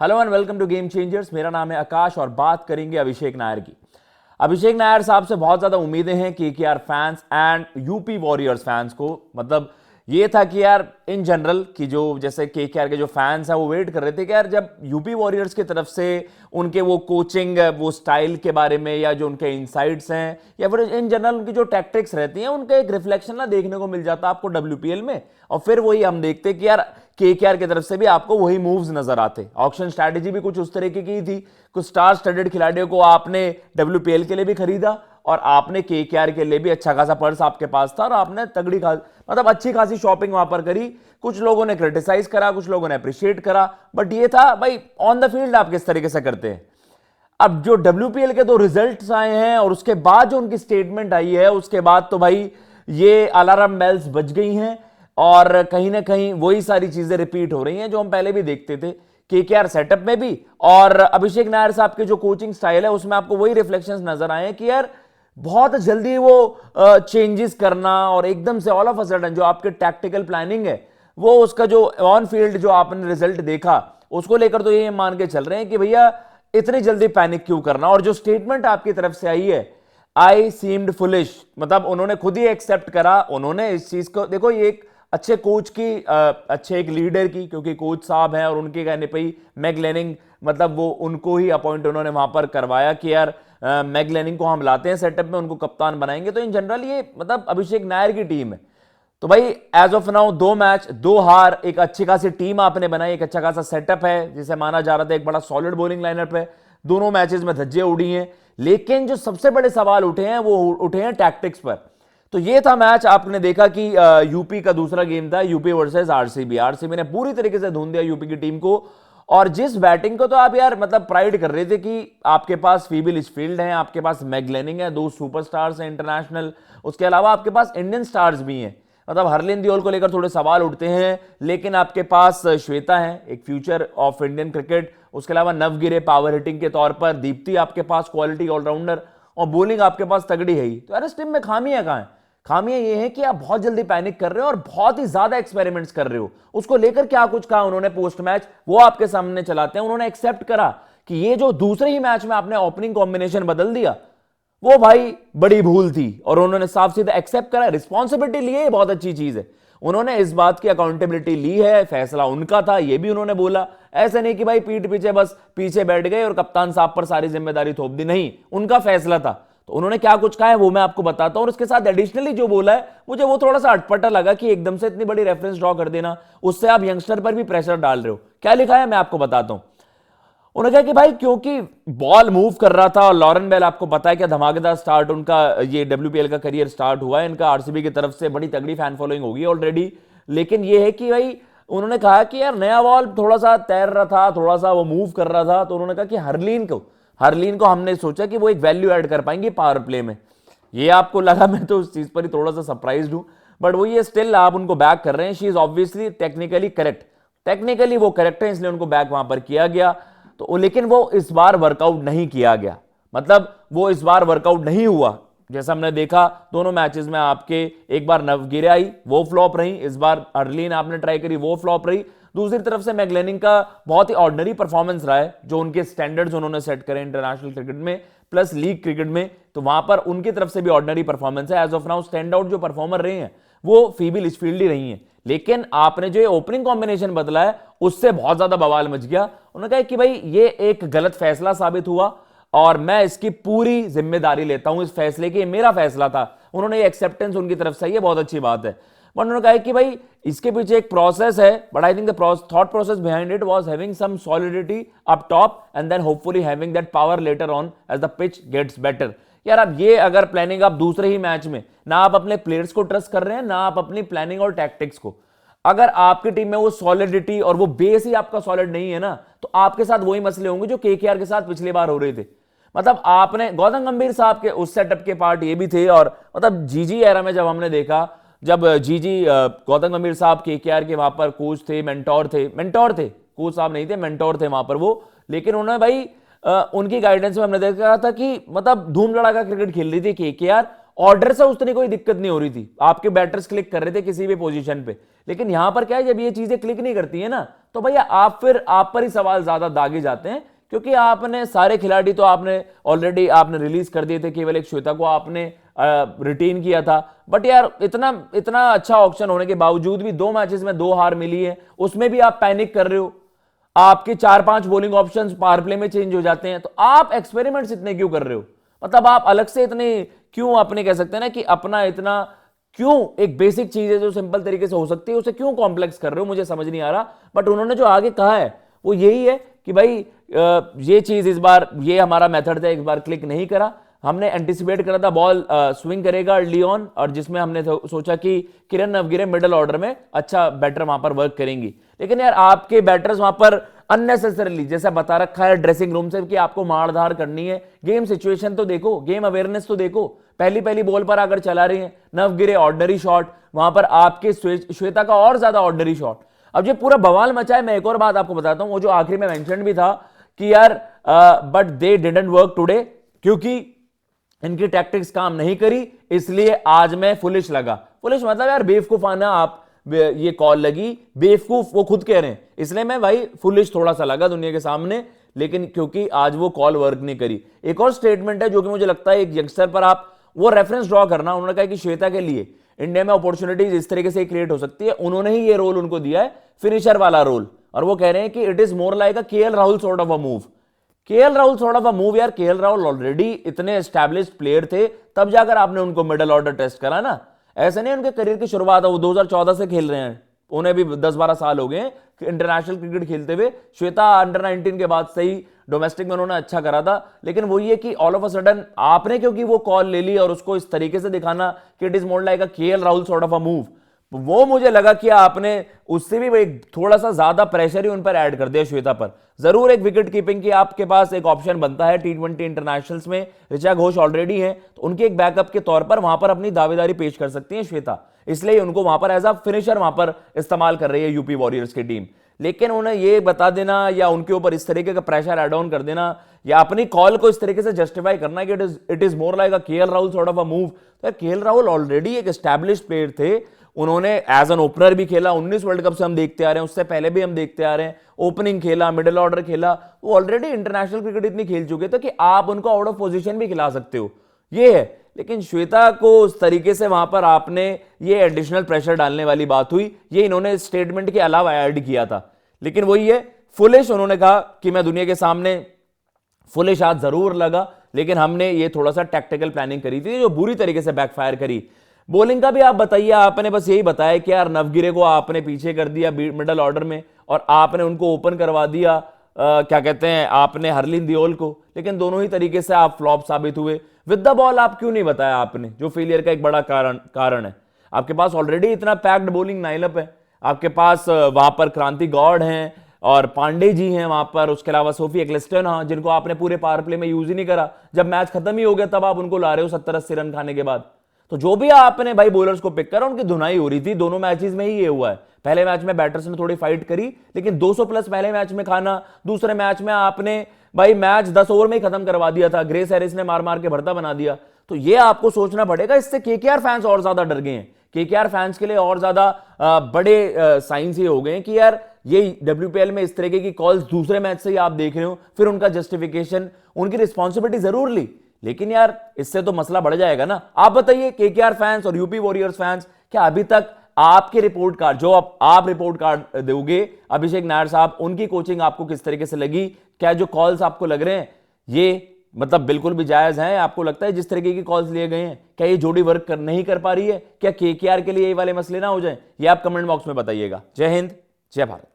Hello and welcome to game changers. मेरा नाम है आकाश और बात करेंगे अभिषेक नायर की। अभिषेक नायर साहब से बहुत ज्यादा उम्मीदें हैं KKR fans and UP warriors fans को। मतलब ये था कि यार इन जनरल की जो जैसे केकेआर के जो फैंस हैं वो वेट कर रहे थे कि यार जब यूपी वॉरियर्स की तरफ से उनके वो कोचिंग वो स्टाइल के बारे में या जो उनके इनसाइट्स हैं या फिर इन जनरल उनकी जो टैक्टिक्स रहती हैं उनका एक रिफ्लेक्शन ना देखने को मिल जाता आपको डब्ल्यूपीएल में। और फिर वही हम देखते कि यार केकेआर की तरफ से भी आपको वही मूव्स नजर आते। ऑक्शन स्ट्रैटेजी भी कुछ उस तरीके की थी। कुछ स्टार स्टडेड खिलाड़ियों को आपने डब्ल्यूपीएल के लिए भी खरीदा और आपने केकेआर के लिए भी अच्छा खासा पर्स आपके पास था और आपने तगड़ी मतलब अच्छी खासी शॉपिंग वहां पर करी। कुछ लोगों ने क्रिटिसाइज करा, कुछ लोगों ने अप्रिशिएट करा, बट ये था भाई ऑन द फील्ड आप किस तरीके से करते हैं। अब जो डब्ल्यूपीएल के दो रिजल्ट्स आए हैं और उसके बाद जो उनकी स्टेटमेंट आई है उसके बाद तो भाई ये अलार्म बेल्स बज गई हैं और कहीं ना कहीं वही सारी चीजें रिपीट हो रही हैं जो हम पहले भी देखते थे केकेआर सेटअप में भी। और अभिषेक नायर साहब के जो कोचिंग स्टाइल है उसमें आपको वही रिफ्लेक्शंस नजर आए हैं कि यार बहुत जल्दी वो चेंजेस करना और एकदम से ऑल ऑफ अ सडन जो आपके टैक्टिकल प्लानिंग है वो उसका जो ऑन फील्ड जो आपने रिजल्ट देखा उसको लेकर तो ये मान के चल रहे हैं कि भैया इतनी जल्दी पैनिक क्यों करना। और जो स्टेटमेंट आपकी तरफ से आई है आई सीम्ड फुलिश, मतलब उन्होंने खुद ही एक्सेप्ट करा। उन्होंने इस चीज को देखो ये एक अच्छे कोच की अच्छे एक लीडर की, क्योंकि कोच साहब हैं और उनके कहने पे ही मैग लैनिंग मतलब वो उनको ही अपॉइंट उन्होंने वहां पर करवाया कि यार मैग लैनिंग को हम लाते हैं सेटअप में, उनको कप्तान बनाएंगे। तो इन जनरल ये मतलब अभिषेक नायर की टीम है। तो भाई एज ऑफ नाउ 2 मैच 2 हार, एक अच्छी खासी टीम आपने बनाई, एक अच्छा खासा सेटअप है जिसे माना जा रहा था एक बड़ा सॉलिड बॉलिंग लाइनअप है। दोनों मैचेस में धज्जियां उड़ी हैं, लेकिन जो सबसे बड़े सवाल उठे हैं वो उठे हैं टैक्टिक्स पर। तो ये था मैच, आपने देखा कि यूपी का दूसरा गेम था यूपी वर्सेस आरसीबी। आरसीबी ने पूरी तरीके से धून दिया यूपी की टीम को और जिस बैटिंग को तो आप यार मतलब प्राइड कर रहे थे कि आपके पास फीबी लिचफील्ड हैं, आपके पास मैग लैनिंग है, 2 सुपरस्टार्स हैं इंटरनेशनल, उसके अलावा आपके पास इंडियन स्टार्स भी हैं। मतलब हरलिन दियोल को लेकर थोड़े सवाल उठते हैं, लेकिन आपके पास श्वेता है एक फ्यूचर ऑफ इंडियन क्रिकेट, उसके अलावा नवगिरे पावर हिटिंग के तौर पर, दीप्ति आपके पास क्वालिटी ऑलराउंडर और बॉलिंग आपके पास तगड़ी है ही। तो यार इस टीम में खामियां कहां है? खामियां ये है कि आप बहुत जल्दी पैनिक कर रहे हो और बहुत ही ज्यादा एक्सपेरिमेंट्स कर रहे हो। उसको लेकर क्या कुछ कहा उन्होंने पोस्ट मैच वो आपके सामने चलाते हैं। उन्होंने एक्सेप्ट करा कि ये जो दूसरे ही मैच में आपने ओपनिंग कॉम्बिनेशन बदल दिया वो भाई बड़ी भूल थी और उन्होंने साफ सीधा एक्सेप्ट करा, रिस्पॉन्सिबिलिटी ली है, बहुत अच्छी चीज है। उन्होंने इस बात की अकाउंटेबिलिटी ली है, फैसला उनका था ये भी उन्होंने बोला। ऐसे नहीं कि भाई पीठ पीछे बस पीछे बैठ गए और कप्तान साहब पर सारी जिम्मेदारी थोप दी, नहीं, उनका फैसला था। तो उन्होंने क्या कुछ कहा है वो मैं आपको बताता हूं और उसके साथ एडिशनली जो बोला है मुझे वो थोड़ा सा अटपटा लगा कि एकदम से इतनी बड़ी रेफरेंस ड्रॉ कर देना, उससे आप यंगस्टर पर भी प्रेशर डाल रहे हो। क्या लिखा है मैं आपको बताता हूं। उन्होंने कहा कि भाई क्योंकि बॉल मूव कर रहा था और लॉरेन बेल आपको पता है क्या धमाकेदार स्टार्ट उनका ये डब्ल्यूपीएल का करियर स्टार्ट हुआ है, इनका आरसीबी की तरफ से बड़ी तगड़ी फैन फॉलोइंग होगी ऑलरेडी। लेकिन ये है कि भाई उन्होंने कहा कि यार नया बॉल थोड़ा सा तैर रहा था, थोड़ा सा वो मूव कर रहा था, तो उन्होंने कहा कि हरलीन को हमने सोचा कि वो एक वैल्यू ऐड कर पाएंगे पावर प्ले में। ये आपको लगा, मैं तो उस चीज पर ही थोड़ा सा सरप्राइज्ड हूं, बट वो ये स्टिल आप उनको बैक कर रहे हैं। She is obviously technically correct, technically वो करेक्ट है, इसलिए उनको बैक वहां पर किया गया। तो लेकिन वो इस बार वर्कआउट नहीं किया गया, मतलब वो इस बार वर्कआउट नहीं हुआ। जैसा हमने देखा दोनों मैचेस में आपके एक बार नवगिरे आई वो फ्लॉप रही, इस बार अर्लीन आपने ट्राई करी वो फ्लॉप रही। दूसरी तरफ से मैग लैनिंग का बहुत ही ऑर्डिनरी परफॉर्मेंस रहा है, जो उनके स्टैंडर्ड्स उन्होंने सेट करे इंटरनेशनल क्रिकेट में प्लस लीग क्रिकेट में, तो वहां पर उनकी तरफ से भी ऑर्डिनरी परफॉर्मेंस है। As of now stand out जो परफॉर्मर रहे हैं वो फीबी लिचफील्ड ही रही हैं। लेकिन आपने जो ओपनिंग कॉम्बिनेशन बदला है उससे बहुत ज्यादा बवाल मच गया। उन्होंने कहा कि भाई ये एक गलत फैसला साबित हुआ और मैं इसकी पूरी जिम्मेदारी लेता हूं इस फैसले की, मेरा फैसला था। उन्होंने ये एक्सेप्टेंस उनकी तरफ से, ये बहुत अच्छी बात है। बट उन्होंने कहा कि भाई इसके पीछे एक प्रोसेस है, but I think the thought process behind it was having some solidity up top and then hopefully having that power later on as the pitch gets better. यार अब ये अगर प्लानिंग आप दूसरे ही मैच में ना आप अपने प्लेयर्स को ट्रस्ट कर रहे हैं ना आप अपनी प्लानिंग और टैक्टिक्स को, अगर आपकी टीम में वो सॉलिडिटी और वो बेस ही आपका सॉलिड नहीं है ना, तो आपके साथ वही मसले होंगे जो केकेआर के साथ पिछली बार हो रहे थे। मतलब आपने गौतम गंभीर साहब के उस सेटअप के पार्ट ये भी थे और मतलब जीजी एरा में जब हमने देखा, जब जीजी गौतम गंभीर साहब केकेआर के वहां पर कोच थे, मेंटोर थे, कोच साहब नहीं थे, मेंटोर थे वहां पर वो। लेकिन उन्होंने भाई उनकी गाइडेंस में हमने देखा था कि मतलब धूम लड़ाका क्रिकेट खेल रही थी केकेआर, ऑर्डर से उतनी कोई दिक्कत नहीं हो रही थी, आपके बैटर्स क्लिक कर रहे थे किसी भी पोजीशन पे। लेकिन यहां पर क्या है, जब ये चीजें क्लिक नहीं करती है ना, तो भैया आप पर ही सवाल ज्यादा दागे जाते हैं, क्योंकि आपने सारे खिलाड़ी तो आपने ऑलरेडी आपने रिलीज कर दिए थे, केवल एक श्वेता को आपने रिटेन किया था। बट यार इतना इतना अच्छा ऑप्शन होने के बावजूद भी 2 मैचेस में 2 हार मिली है, उसमें भी आप पैनिक कर रहे हो। आपके 4-5 बॉलिंग ऑप्शंस पावर प्ले में चेंज हो जाते हैं, तो आप एक्सपेरिमेंट्स इतने क्यों कर रहे हो? मतलब आप अलग से इतने क्यों, अपने कह सकते हैं ना कि अपना इतना क्यों, एक बेसिक चीज है जो सिंपल तरीके से हो सकती है उसे क्यों कॉम्प्लेक्स कर रहे हो, मुझे समझ नहीं आ रहा। बट उन्होंने जो आगे कहा है वो यही है कि भाई ये चीज इस बार, ये हमारा मेथड था, एक बार क्लिक नहीं करा। हमने एंटिसिपेट करा था बॉल स्विंग करेगा अर्ली ऑन, और जिसमें हमने सोचा कि किरण नवगिरे मिडिल ऑर्डर में अच्छा बैटर वहां पर वर्क करेंगी। लेकिन यार आपके बैटर्स वहां पर अननेसेसरली, जैसा बता रखा है ड्रेसिंग रूम से कि आपको मारधार करनी है, गेम सिचुएशन तो देखो, गेम अवेयरनेस तो देखो। पहली बॉल पर अगर चला रही है नवगिरे ऑर्डिनरी शॉट, वहां पर आपके श्वेता का और ज्यादा ऑर्डिनरी शॉट। अब ये पूरा बवाल मचा है। मैं एक और बात आपको बताता हूं, वो जो आखिरी में मेंशन भी था कि यार but they didn't work today, क्योंकि इनकी टैक्टिक्स काम नहीं करी, इसलिए आज मैं फुलिश लगा। फुलिश मतलब यार बेवकूफाना आप ये कॉल लगी, बेवकूफ वो खुद कह रहे हैं, इसलिए मैं भाई फुलिश थोड़ा सा लगा दुनिया के सामने, लेकिन क्योंकि आज वो कॉल वर्क नहीं करी। एक और स्टेटमेंट है जो कि मुझे लगता है एक यंगस्टर पर आप वो रेफरेंस ड्रॉ करना। उन्होंने कहा कि श्वेता के लिए इंडिया में अपॉर्चुनिटीज इस तरीके से क्रिएट हो सकती है, उन्होंने ही ये रोल उनको दिया है, फिनिशर वाला रोल, और वो कह रहे हैं कि it is more like a KL Rahul sort of a move. KL Rahul sort of a move, यार केएल राहुल ऑलरेडी इतने एस्टैब्लिश्ड प्लेयर थे, तब जाकर आपने उनको मिडिल ऑर्डर टेस्ट करा ना। ऐसे नहीं उनके करियर की शुरुआत है, वो 2014 से खेल रहे हैं, उन्हें भी 10-12 साल हो गए इंटरनेशनल क्रिकेट खेलते हुए। श्वेता अंडर 19 के बाद से ही डोमेस्टिक में उन्होंने अच्छा करा था, लेकिन वो ये कि ऑल ऑफ अ सडन आपने क्योंकि वो कॉल ले ली और उसको इस तरीके से दिखाना कि it is more like a KL Rahul sort of a move, वो मुझे लगा कि आपने उससे भी एक थोड़ा सा ज्यादा प्रेशर ही उन पर ऐड कर दिया श्वेता पर। जरूर एक विकेट कीपिंग की आपके पास एक ऑप्शन बनता है T20 इंटरनेशनल्स में, ऋचा घोष ऑलरेडी है, तो उनके एक बैकअप के तौर पर वहां पर अपनी दावेदारी पेश कर सकती है श्वेता, इसलिए उनको वहां पर एज अ फिनिशर वहां पर इस्तेमाल कर रही है यूपी वॉरियर्स की टीम। लेकिन उन्हें ये बता देना या उनके ऊपर इस तरीके का प्रेशर एड ऑन कर देना या अपनी कॉल को इस तरीके से जस्टिफाई करना कि it is more like a KL Rahul sort of a move, तो केएल राहुल ऑलरेडी एक एस्टैब्लिश्ड प्लेयर थे, उन्होंने एज एन ओपनर भी खेला, 19 वर्ल्ड कप से हम देखते आ रहे हैं, उससे पहले भी हम देखते आ रहे हैं, ओपनिंग खेला, मिडिल ऑर्डर खेला, वो ऑलरेडी इंटरनेशनल क्रिकेट इतनी खेल चुके थे कि आप उनको आउट ऑफ पोजीशन भी खिला सकते हो, ये है। लेकिन श्वेता को उस तरीके से वहां पर आपने ये एडिशनल प्रेशर डालने वाली बात हुई, ये इन्होंने स्टेटमेंट के अलावा ऐड किया था। लेकिन वही है फुलिश, उन्होंने कहा कि मैं दुनिया के सामने फुलिश आज जरूर लगा, लेकिन हमने ये थोड़ा सा टैक्टिकल प्लानिंग करी थी जो बुरी तरीके से बैकफायर करी। बॉलिंग का भी आप बताइए, आपने बस यही बताया कि यार नवगिरे को आपने पीछे कर दिया मिडिल ऑर्डर में और आपने उनको ओपन करवा दिया, क्या कहते हैं, आपने हरलीन दियोल को, लेकिन दोनों ही तरीके से आप फ्लॉप साबित हुए। विद द बॉल आप क्यों नहीं बताया आपने, जो फेलियर का एक बड़ा कारण है। आपके पास ऑलरेडी इतना पैक्ड बॉलिंग लाइनअप है, आपके पास वहां पर क्रांति गौड़ हैं और पांडे जी हैं वहां पर, उसके अलावा सोफी एक्लेस्टन, हाँ, जिनको आपने पूरे पावर प्ले में यूज ही नहीं करा, जब मैच खत्म ही हो गया तब आप उनको ला रहे हो 70-80 रन खाने के बाद। तो जो भी आपने भाई बॉलर्स को पिक करा उनकी धुनाई हो रही थी, दोनों मैचेस में ही ये हुआ है। पहले मैच में बैटर्स ने थोड़ी फाइट करी, लेकिन 200 प्लस पहले मैच में खाना, दूसरे मैच में आपने भाई मैच 10 ओवर में ही खत्म करवा दिया था, ग्रेस हैरिस ने मार मार के भरता बना दिया। तो ये आपको सोचना पड़ेगा, इससे केकेआर फैंस और ज्यादा डर गए हैं। केकेआर फैंस के लिए और ज्यादा बड़े साइंस ये हो गए कि यार ये डब्ल्यूपीएल में इस तरीके की कॉल्स दूसरे मैच से ही आप देख रहे हो, फिर उनका जस्टिफिकेशन, उनकी रिस्पॉन्सिबिलिटी जरूर ली, लेकिन यार इससे तो मसला बढ़ जाएगा ना। आप बताइए केकेआर फैंस और यूपी वॉरियर्स फैंस, क्या अभी तक आपके रिपोर्ट कार्ड, जो आप रिपोर्ट कार्ड दोगे अभिषेक नायर साहब, उनकी कोचिंग आपको किस तरीके से लगी? क्या जो कॉल्स आपको लग रहे हैं ये मतलब बिल्कुल भी जायज हैं? आपको लगता है जिस तरीके की कॉल्स लिए गए हैं, क्या ये जोड़ी वर्क नहीं कर पा रही है? क्या केकेआर के लिए ये वाले मसले ना हो जाए? ये आप कमेंट बॉक्स में बताइएगा। जय हिंद, जय भारत।